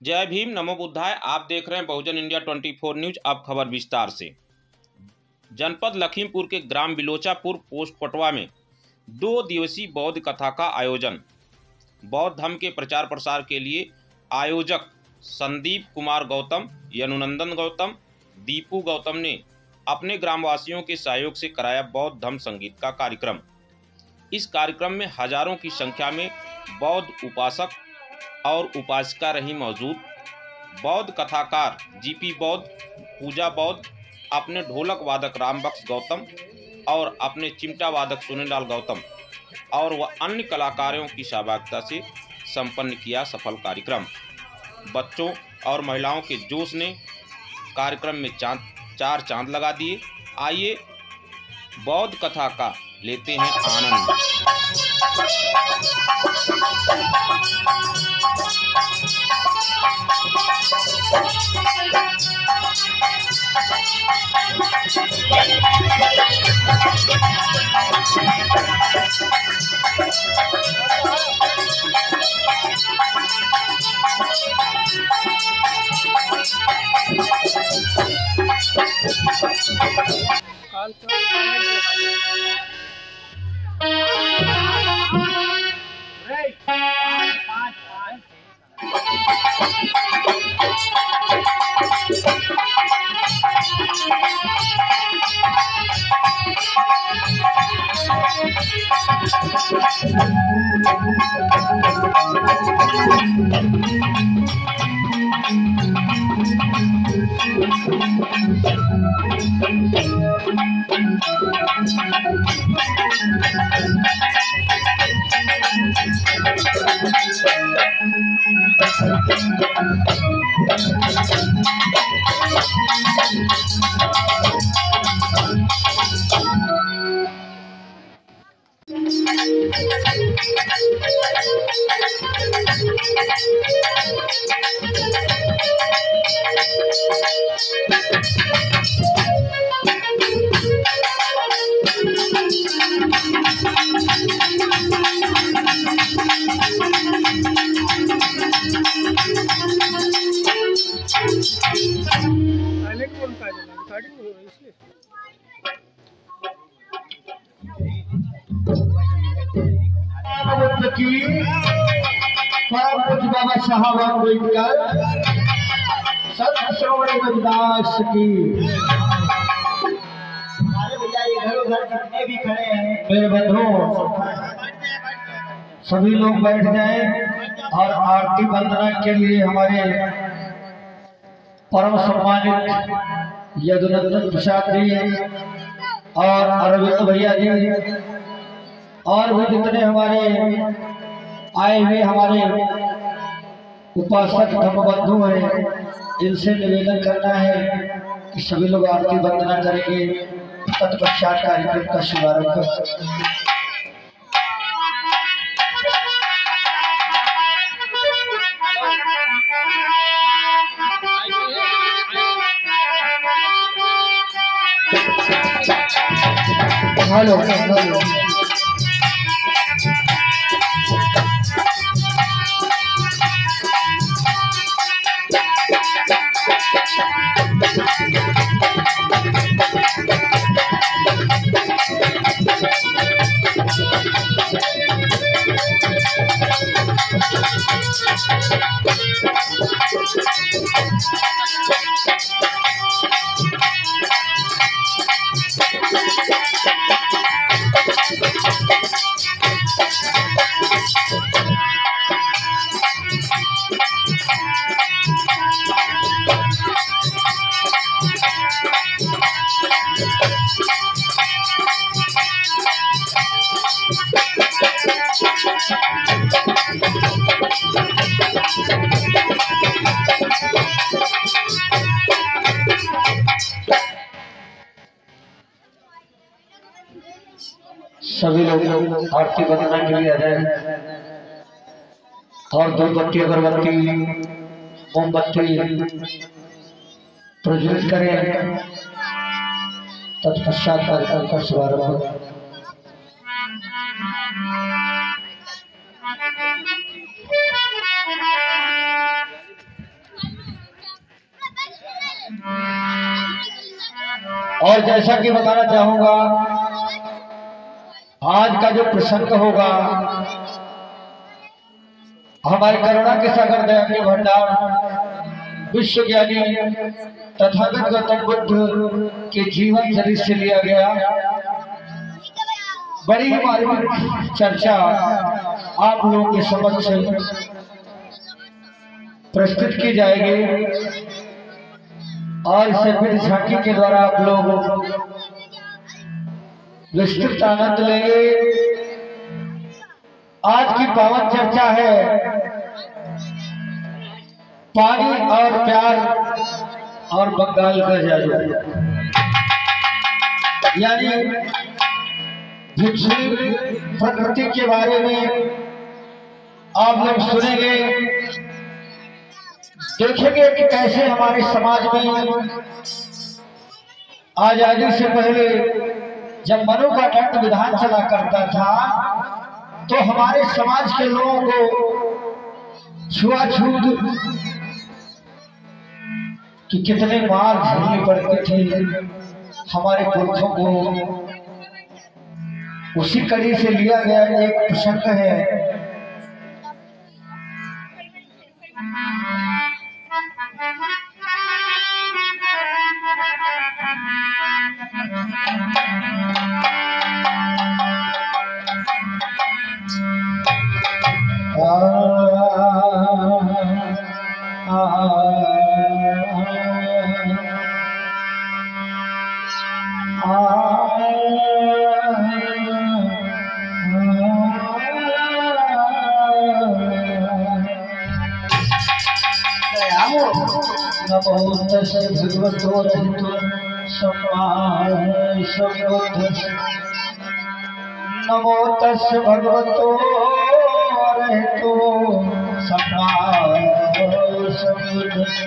जय भीम, नमो बुद्धाय। आप देख रहे हैं बहुजन इंडिया 24 न्यूज। अब खबर विस्तार से। जनपद लखीमपुर के ग्राम बिलोचापुर पोस्ट पटवा में 2 दिवसीय बौद्ध कथा का आयोजन। बौद्ध धर्म के प्रचार प्रसार के लिए आयोजक संदीप कुमार गौतम, यनुनंदन गौतम, दीपू गौतम ने अपने ग्रामवासियों के सहयोग से कराया बौद्ध धर्म संगीत का कार्यक्रम। इस कार्यक्रम में हजारों की संख्या में बौद्ध उपासक और उपासिका रही मौजूद। बौद्ध कथाकार जीपी बौद्ध, पूजा बौद्ध, अपने ढोलक वादक रामबख्श गौतम और अपने चिमटा वादक सुनीलाल गौतम और वह अन्य कलाकारों की सहभागिता से संपन्न किया सफल कार्यक्रम। बच्चों और महिलाओं के जोश ने कार्यक्रम में चार चांद लगा दिए। आइए बौद्ध कथा का लेते हैं आनंद। परम पूज्य बाबा साहब अम्बेडकर संत श्रोमणी रविदास की। अरे भैया इधर उधर जितने भी खड़े हैं मेरे बंधुओं, सभी लोग बैठ जाएं और आरती वंदना के लिए हमारे परम सम्मानित यदुनंदन प्रसाद जी और अरविंद भैया जी और भी जितने हमारे आए हुए हमारे उपासक धर्म बंधु हैं, इनसे निवेदन करना है कि सभी लोग आरती वंदना करेंगे। तत्पश्चात कार्यक्रम का शुभारंभ करें। हेलो सभी लोग आरती वंदना के लिए आ जाए और धूपबत्ती अगरबत्ती मोमबत्ती प्रज्वलित करें। तत्पश्चात कार्यक्रम का शुभारंभ। और जैसा कि बताना चाहूंगा, आज का जो प्रसंग होगा हमारे करुणा के सागर दया के भंडार विश्व ज्ञानी तथागत गौतम बुद्ध के जीवन चरित्र से लिया गया बड़ी मार्मिक चर्चा आप लोगों के समक्ष प्रस्तुत की जाएगी और इसे फिर झांकी के द्वारा आप लोग विस्तृत आनंद लेंगे। आज की पावन चर्चा है पानी और प्यार और बंगाल का जादू, यानी प्रकृति के बारे में आप लोग सुनेंगे, देखेंगे कि कैसे हमारे समाज में आजादी से पहले जब मनु का दंड विधान चला करता था तो हमारे समाज के लोगों को छुआछूत कि कितने मार झेलनी पड़ती थी हमारे पुरखों को, उसी कड़ी से लिया गया एक प्रसंग है। नमो तस्मै भगवतो रहितो सम्मा सम्बुद्धस्स। नमो तस्मै भगवतो रहितो सम्मा सम्बुद्धस्स।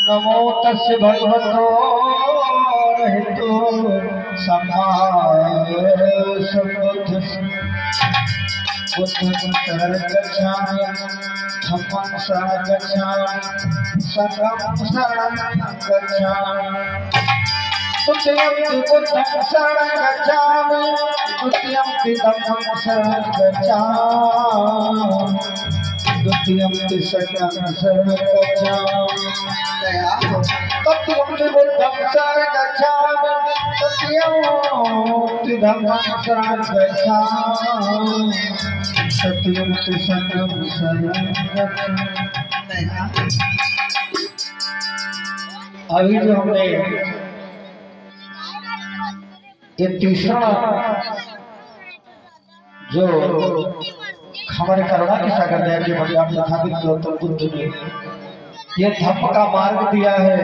नमो तस्मै भगवतो रहितो सम्मा सम्बुद्धस्स। बुद्धं शरणं गच्छामि, धम्मं शरणं गच्छामि, संघं शरणं गच्छामि। तुत्यं बुद्धं शरणं गच्छामि, तुत्यं धम्मं शरणं गच्छामि, तुत्यं संघं शरणं गच्छामि। तुत्यं बुद्धं शरणं गच्छामि, तुत्यं धम्मं शरणं गच्छामि, सत्यम संगम शरणं गच्छामि। अभी जो हमने ये तीसरा जो हमारे करुणा के सागर दया के भगवान तथागत गौतम बुद्ध ने ये धम्म का मार्ग दिया है,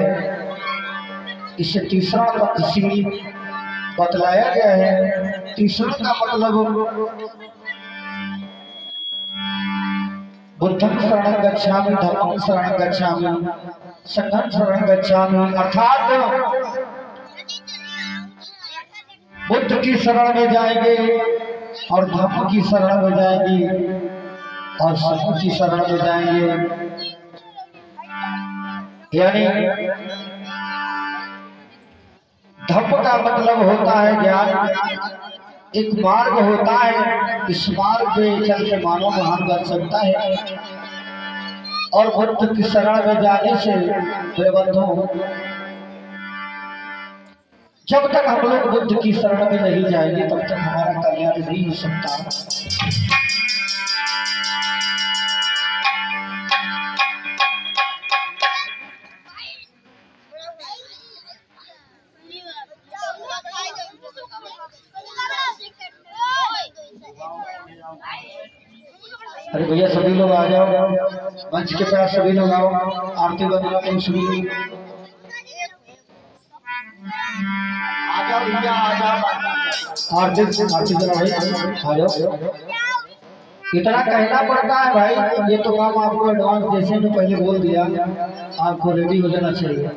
इसे तीसरा पद इसी बतलाया गया है। तीसरा का मतलब बुद्धं शरणं गच्छामि, धम्मं शरणं गच्छामि, संघं शरणं गच्छामि, अर्थात बुद्ध की शरण में जाएंगे और धम्म की शरण में जाएंगे और संघ की शरण में जाएंगे। यानी धम्म का मतलब होता है ज्ञान, एक मार्ग होता है, इस मार्ग पे चल के मानव महान बन सकता है। और बुद्ध की शरण में जाने से मेरे बंधुओं, जब तक हम लोग बुद्ध की शरण में नहीं जाएंगे तब तक हमारा कल्याण नहीं हो सकता। अरे भैया सभी लोग आ जाओ, मंच के पास सभी लोग आओ, आरती वंदना में शुरू आ जाओ भैया, आ जाओ आरती जरा भाई आ जाओ। इतना कहना पड़ता है भाई, ये तो काम आपको एडवांस जैसे मैं पहले बोल दिया, आपको रेडी हो जाना चाहिए।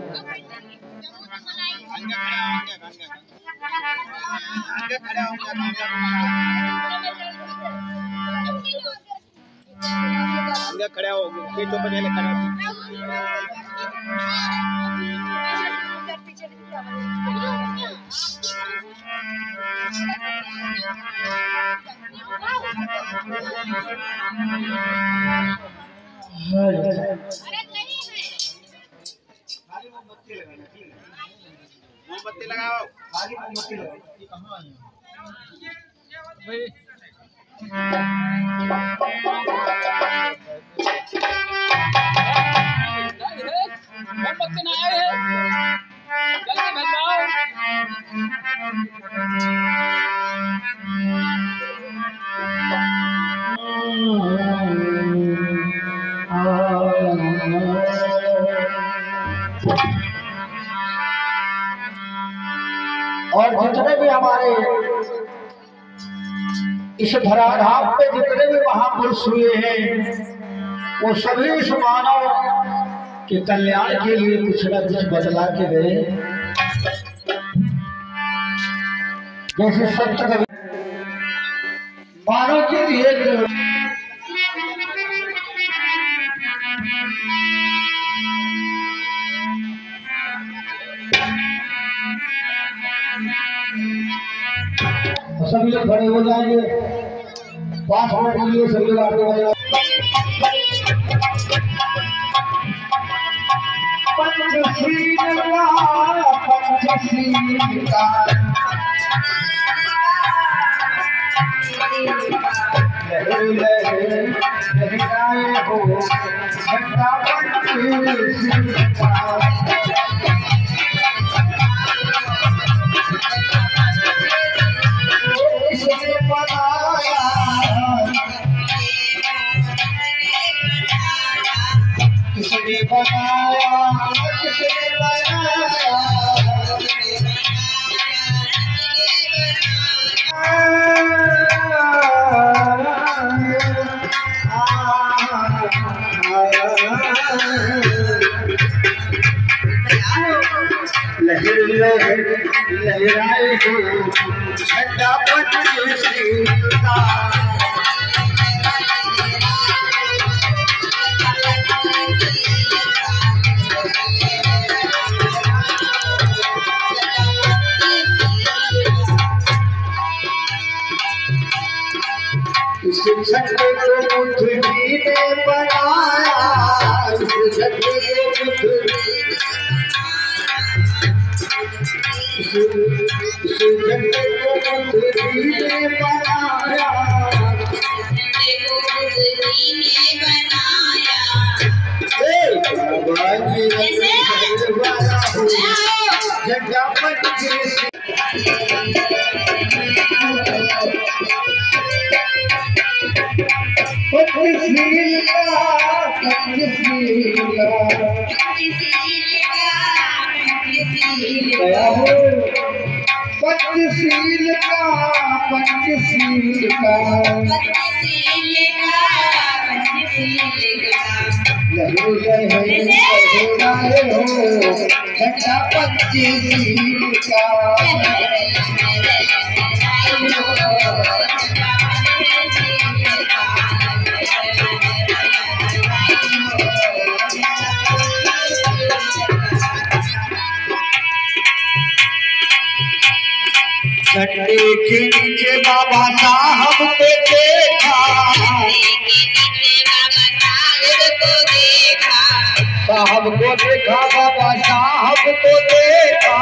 खड़ा हो गया, खड़ा मोमबत्ती लगाओ। खाली मोमबत्ती लगाओ। मोमबत्ती ना आए हैं, जल्दी भजवाओ। और जितने भी हमारे इस धराधाम पे जितने भी महापुरुष हुए हैं वो सभी इस मानव के कल्याण के लिए कुछ न कुछ बदला के गए। जैसे संत कवि मानव के लिए सभी लोग खड़े हो जाएंगे। 5 मिनट के लिए सभी लोग आगे बढ़ किसने बनाया, किसने बनाया, लहर लहर लहराए हो झंडा पंच सीता। इस झंडे को बुद्ध जी ने बनाया, इस झंडे को बुद्ध इस झंडे को बुद्ध जी ने बनाया, झंडा पंच पंचशील का पंचशील का लहू लहू लहराए हो झंडा पंचशील का। झंडे के नीचे बाबा साहब को देखा, साहब को देखा, बाबा साहब को देखा।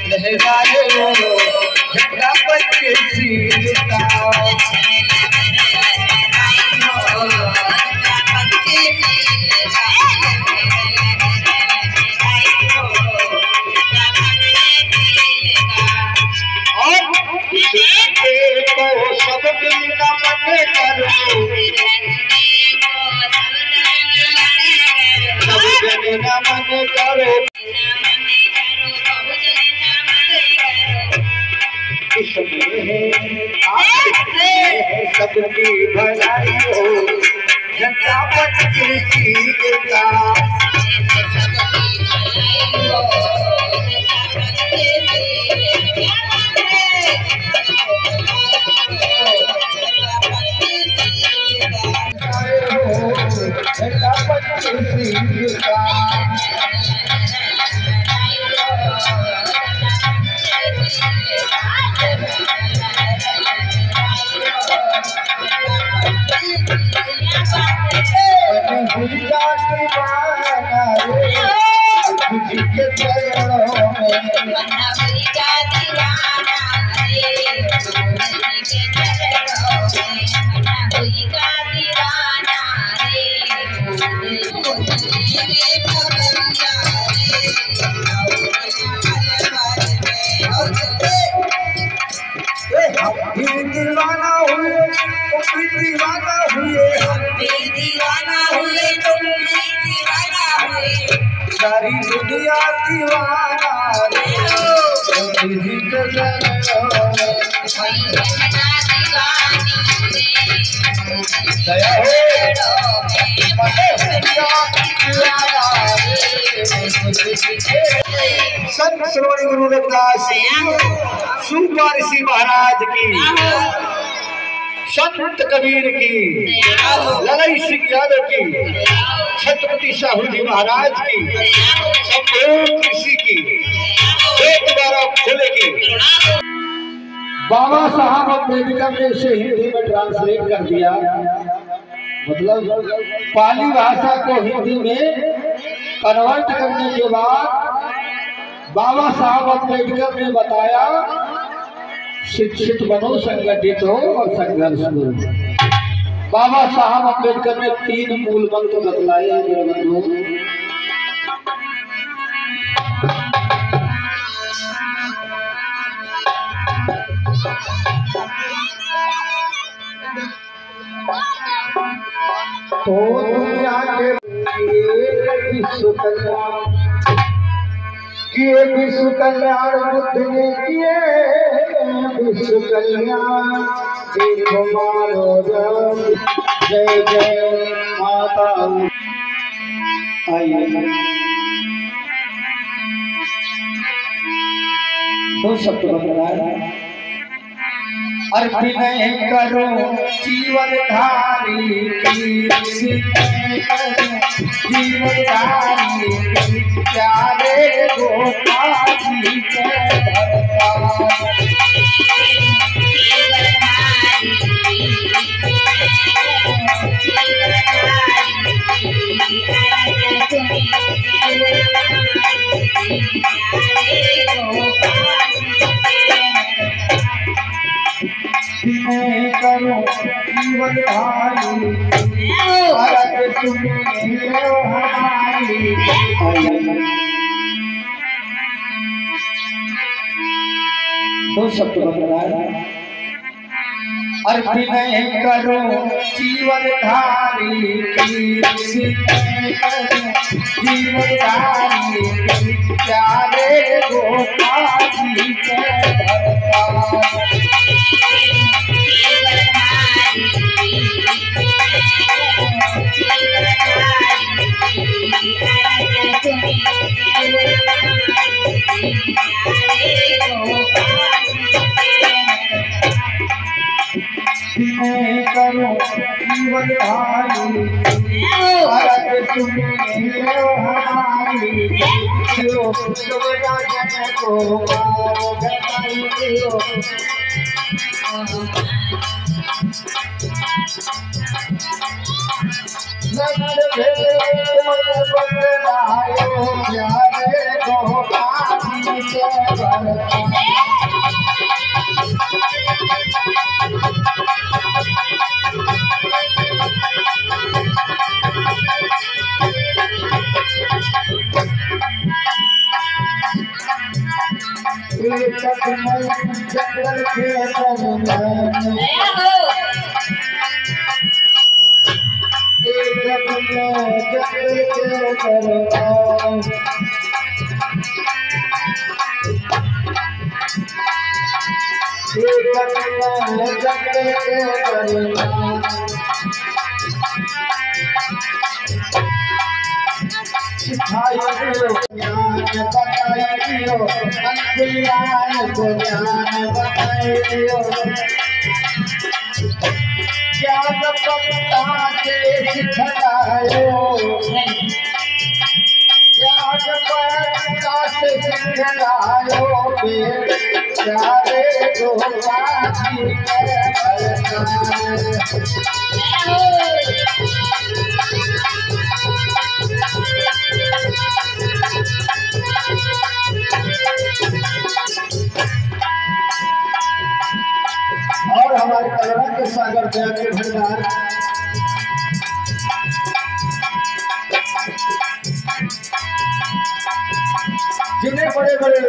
लहराए हो झंडा पंचशील का। सब दिल नमन करो, सब जन नमन करो, इसमें सबकी भलाई हो झंडा पंचशील का। झंडा पंचशील का। दीवाना हुए तुम भी दीवाना हुए, दीवाना हुए तुम भी दीवाना हुए, सारी दुनिया दीवाना तुझी के दया संत श्रोणी गुरु रविदास सुपर ऋषि महाराज की, संत कबीर की, ललई सिंह यादव की, छत्रपति साहू जी महाराज की, संपूर्ण ऋषि की, एक बार खोले की। बाबा साहब अम्बेडकर ने इसे हिंदी में ट्रांसलेट कर दिया, मतलब पाली भाषा को हिंदी में कन्वर्ट करने के बाद बाबा साहब अम्बेडकर ने बताया शिक्षित बनो, संगठित हो और संघर्ष करो। बाबा साहब अम्बेडकर ने 3 मूल मंत्र बतलाए हैं मेरे बंधुओं। तो दुनिया के विश्व कल्याण किए, विश्व कल्याण बुद्ध ने किए, विश्व कल्याण देखो मारो जय जय माता। आइए 2 शब्द बताया। अर्पित करो जीवन धारी की, जीवन धारी की, प्यारे गोपाल जी के करो जीवन धारी, दो शब्द बताया। अर्पित करो जीवन धारी की, जीवन धारी की, प्यारे गोपाल जी के करो जीवन धारी, हमारी जंगल के सिखाई दियो ज्ञान बताई दियो, अज्ञान को ज्ञान बताई दियो, ज्ञान पत्ता से सिखलायो, ज्ञान पत्ता से सिखलायो, प्यारे गोपाल जी के सागर दया के भंडार जिन्हें बड़े बड़े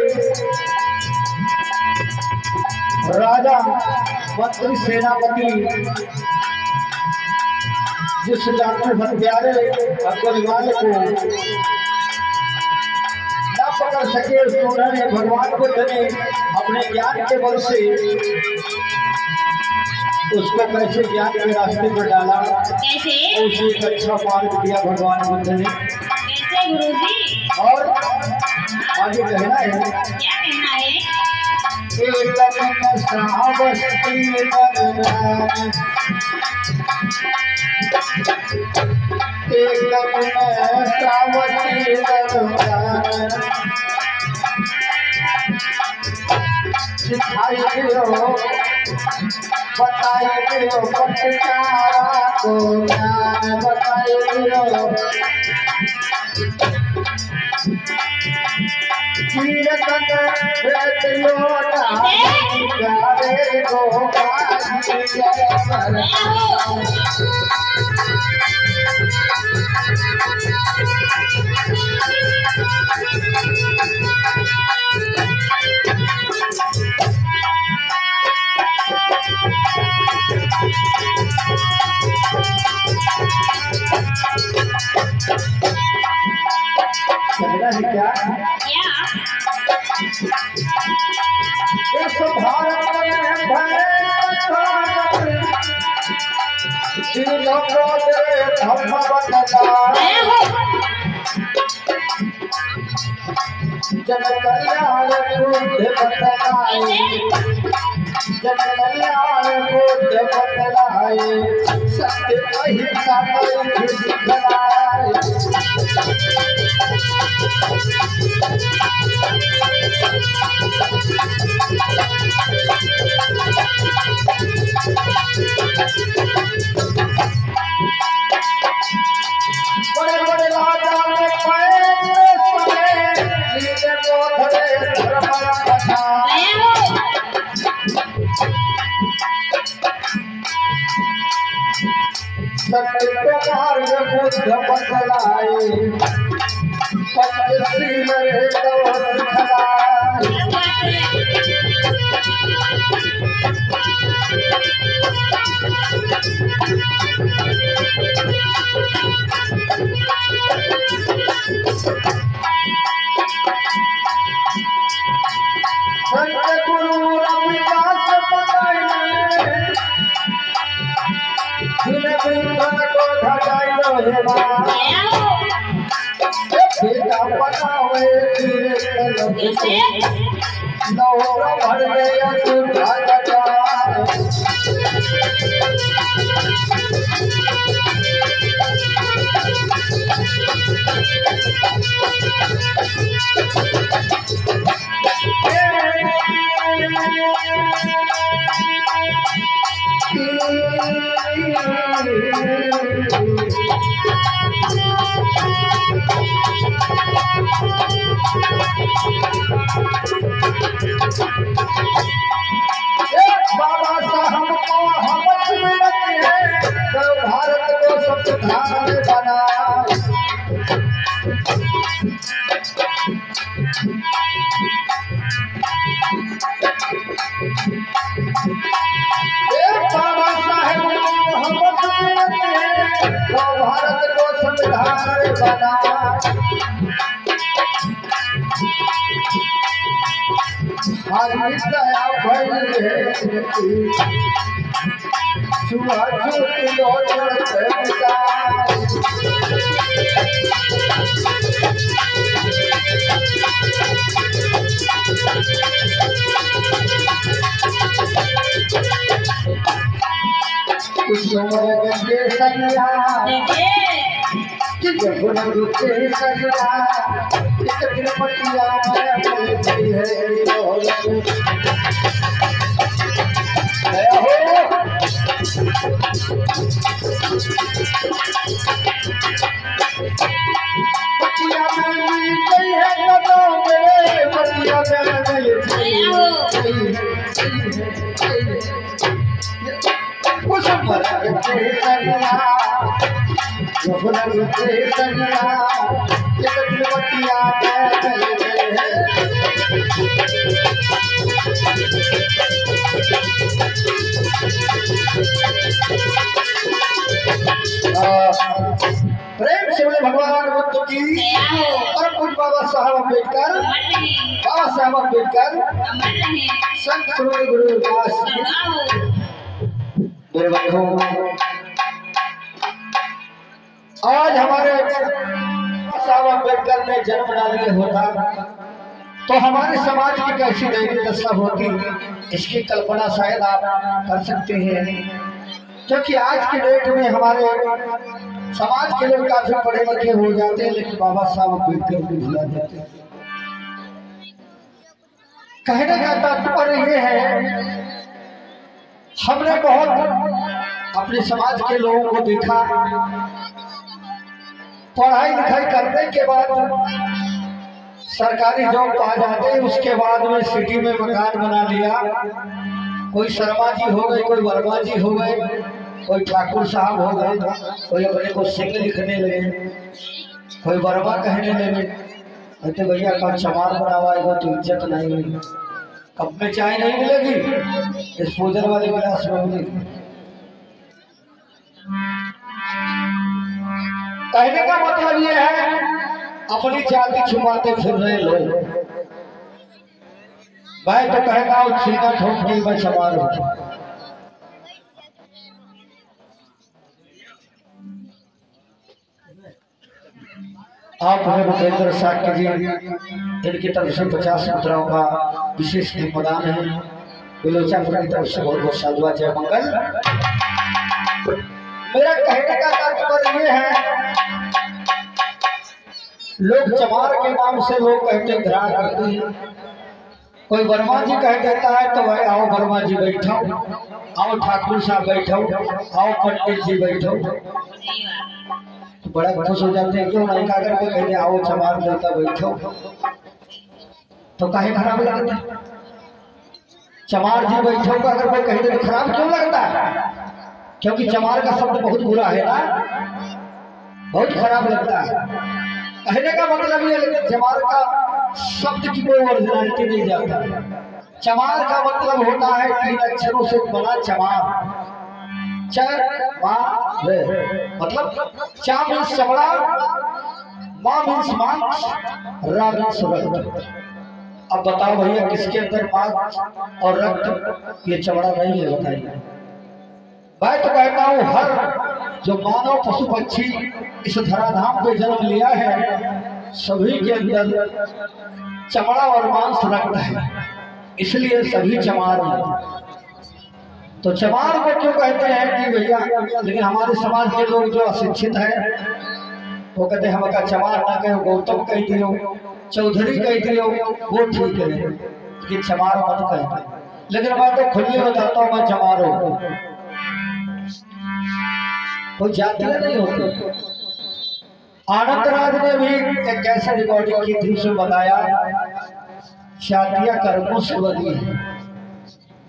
राजा मंत्री सेनापति जिस डॉक्टर हत्यारे परिवार को न पकड़ सके उसको उन्होंने भगवान को धने अपने ज्ञान के बल से उसको कैसे ज्ञान के रास्ते पर डाला, कैसे उसे एक अच्छा मार्ग दिया भगवान बुद्ध ने। कैसे गुरुजी? और आगे कहना है, क्या कहना है? एक श्रावस्ती दरम्यान सिखाई दियो बताई दियो पटचारा को ज्ञान बताई दियो कीर्तन दियो गावे को गाजी जय क्या इस भारत में तीनों को दे धर्म बदला जन कल्याण बुद्ध बदलाए जन कल्याण बुद्ध बदलाए सत्य अहिंसा को सिखलाए बड़े बड़े राजा ने नीचे को धरे धर्म रखा सत्य को मार्ग बुद्ध बदलाए पंचशील रे तो सिखलाए संत गुरु रविदास बताए जिन्हें विंधन को घटाइलो हे बेटा बनावे नौरा भर गया तुझा घटाए बाबा साहब को हमस में रखे तो भारत को संविधान बना बाबा साहब को हमस में रखे तो भारत को संविधान बना हरी दया भई है छुआ छूट लोचन करता कुसुम गंगे सैया कि जगुन रुचे सैया एक दिन पटिया में बोलती है दया हो पटिया में मिल गई है कदों मेरे पटिया में मिल गई है कुछ के सनिया फुलन के सनिया एक दिलवटिया प्रेम से बोले भगवान बुद्ध की परम पूज्य बाबा साहब अम्बेडकर, बाबा साहब अम्बेडकर, संत श्री गुरु रविदास मेरे बंधु, आज हमारे साहब अम्बेडकर ने जन्म ना लिए होता तो हमारे समाज की कैसी दयनीय दशा होती, इसकी कल्पना शायद आप कर सकते हैं। क्योंकि आज के डेट में हमारे समाज के लोग काफी पढ़े लिखे हो जाते हैं, लेकिन बाबा साहब अम्बेडकर को भुला जाते हैं। कहने का तात्पर्य ये है, हमने बहुत अपने समाज के लोगों को देखा, पढ़ाई लिखाई करने के बाद सरकारी जॉब पा जाते हैं, उसके बाद में सिटी में मकान बना लिया। कोई शर्मा जी हो गए, कोई वर्मा जी हो गए, कोई ठाकुर साहब हो गए, कोई अपने को सिंह लिखने लगे, कोई वर्मा कहने लगे। तो भैया कब चमार बनावा है तो इज्जत नहीं मिली, कब में चाय नहीं मिलेगी, इस पूजन वाले गिलास में मिलेगी। कहने का मतलब ये है, अपनी जाति छुपाते फिर रहे लोग। मैं तो कहता हूँ सीधा ठोक के मैं चमार हूँ। आप हमें भूपेंद्र साक्य जी, इनकी तरफ से 50 मुद्राओं का विशेष प्रदान है। बिलोचापुर की तरफ से बहुत बहुत साधुवाद, जय मंगल। मेरा कहने का तात्पर्य ये है, लोग चमार के नाम से लोग कहते ग्रहण करते हैं। कोई वर्मा जी कह देता है तो भाई आओ वर्मा जी बैठो, आओ ठाकुर साहब बैठो, आओ पंडित जी बैठो, तो बड़ा खुश हो जाते हैं। क्यों नहीं कागर को कहते आओ चमार देवता बैठो, तो काहे खराब लगता है? चमार जी बैठो का अगर कोई कहते तो खराब क्यों लगता है? क्योंकि चमार का शब्द बहुत बुरा है ना, बहुत खराब लगता है। कहने का मतलब ये, लेकिन चमार का शब्द की कोई ओरिजिनलिटी नहीं जाता। चमार का मतलब होता है 3 अक्षरों से बना चमार, मतलब चा मीन्स चमड़ा, मां मीन्स मांस, रा मीन्स रक्त। अब बताओ भैया किसके अंदर मांस और रक्त, ये चमड़ा नहीं है? बताइए। मैं तो कहता हूँ हर जो मानव पशु पक्षी इस धराधाम पे जन्म लिया है, सभी के अंदर चमड़ा और मांस रक्त है, इसलिए सभी चमार हैं। तो चमार को क्यों कहते हैं कि भैया, लेकिन हमारे समाज के लोग जो अशिक्षित हैं वो कहते हैं हमका चमार ना कहो, गौतम कह दियो, चौधरी कह दियो, वो ठीक है, लेकिन चमार मत कहते। लेकिन मैं तो खुले बताता हूँ, मैं चमार हूँ। कोई जातियां नहीं होती। आनंद राज ने भी एक ऐसा रिकॉर्डिंग की थी, उसमें बताया जातियां कर्मों से बनी है।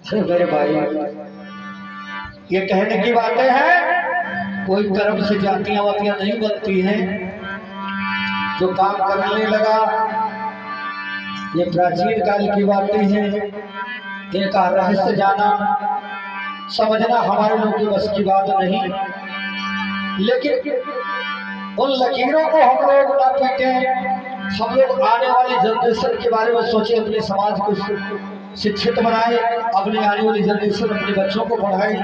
अरे मेरे भाई, ये कहने की बातें हैं, कोई कर्म से जातियां वातियां नहीं बनती हैं। जो काम करने लगा, ये प्राचीन काल की बातें हैं, इनका रहस्य जाना समझना हमारे लोगों की बस की बात नहीं। लेकिन उन लकीरों को हम लोग ना पीटे, हम लोग आने वाली जनरेशन के बारे में सोचे, अपने समाज को शिक्षित बनाए, अपने आने वाली जनरेशन अपने बच्चों को पढ़ाए।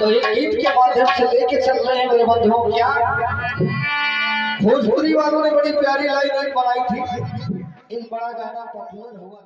तो ये गीत के माध्यम से लेके चल रहे हैं मेरे बंधुओं। क्या भोजपुरी वालों ने बड़ी प्यारी लाइन बनाई थी, एक बड़ा गाना पॉपुलर हुआ।